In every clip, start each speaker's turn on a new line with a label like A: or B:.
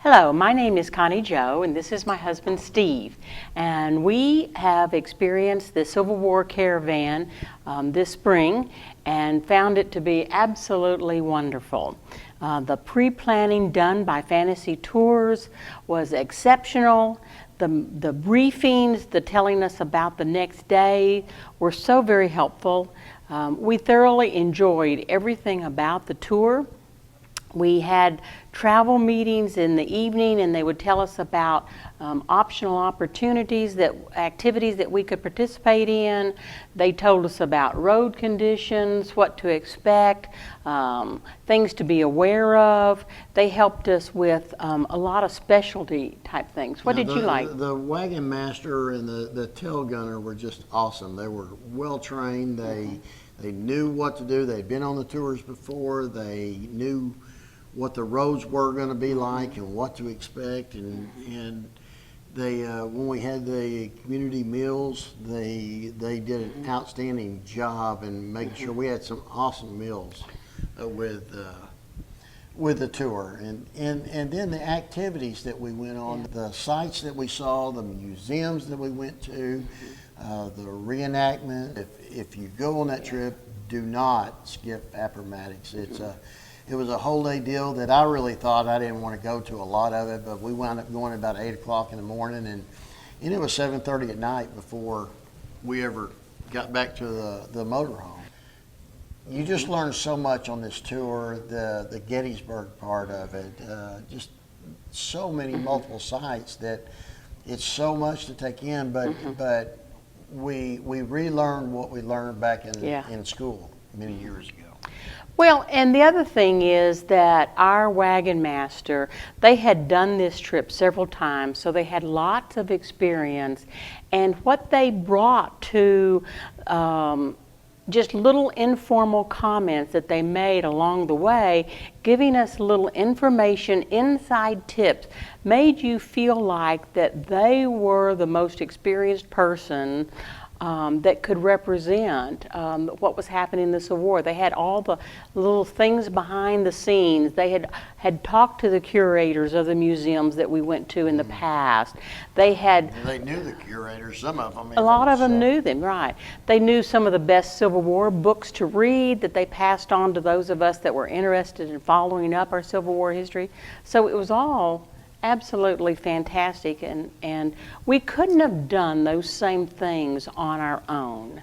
A: Hello, my name is Connie Jo, and this is my husband Steve. And we have experienced the Civil War Caravan this spring and found it to be absolutely wonderful. The pre-planning done by Fantasy Tours was exceptional. The briefings, the telling us about the next day were so very helpful. We thoroughly enjoyed everything about the tour. We had travel meetings in the evening, and they would tell us about optional opportunities, activities that we could participate in. They told us about road conditions, what to expect, things to be aware of. They helped us with a lot of specialty type things. What did you like?
B: The Wagonmaster and the tail gunner were just awesome. They were well trained. They knew what to do. They'd been on the tours before. They knew what the roads were going to be like and what to expect, and they when we had the community meals, they did an outstanding job in making sure we had some awesome meals with the tour, and then the activities that we went on, the sites that we saw, the museums that we went to, the reenactment. If you go on that trip, do not skip Appomattox. It was a whole day deal that I really thought I didn't want to go to a lot of it, but we wound up going about 8 o'clock in the morning, and it was 7:30 at night before we ever got back to the motorhome. You just learn so much on this tour, the Gettysburg part of it, just so many multiple sites that it's so much to take in, but we relearned what we learned back in school many years ago.
A: Well, and the other thing is that our Wagonmaster, they had done this trip several times, so they had lots of experience. And what they brought to just little informal comments that they made along the way, giving us little information, inside tips, made you feel like that they were the most experienced person that could represent what was happening in the Civil War. They had all the little things behind the scenes. They had talked to the curators of the museums that we went to in the past. They
B: knew the curators, some of them.
A: A lot of them knew them, right. They knew some of the best Civil War books to read that they passed on to those of us that were interested in following up our Civil War history. So it was all absolutely fantastic, and we couldn't have done those same things on our own.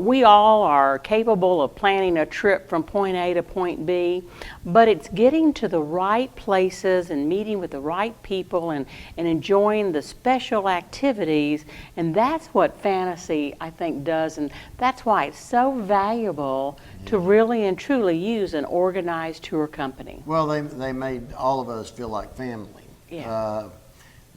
A: We all are capable of planning a trip from point A to point B, but it's getting to the right places and meeting with the right people and enjoying the special activities, and that's what Fantasy, I think, does, and that's why it's so valuable to really and truly use an organized tour company.
B: Well, they made all of us feel like family.
A: Yeah.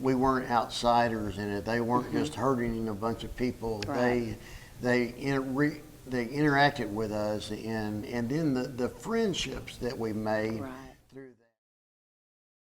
B: We weren't outsiders in it. They weren't just herding a bunch of people.
A: Right.
B: They interacted with us, and then the friendships that we made.
A: Right.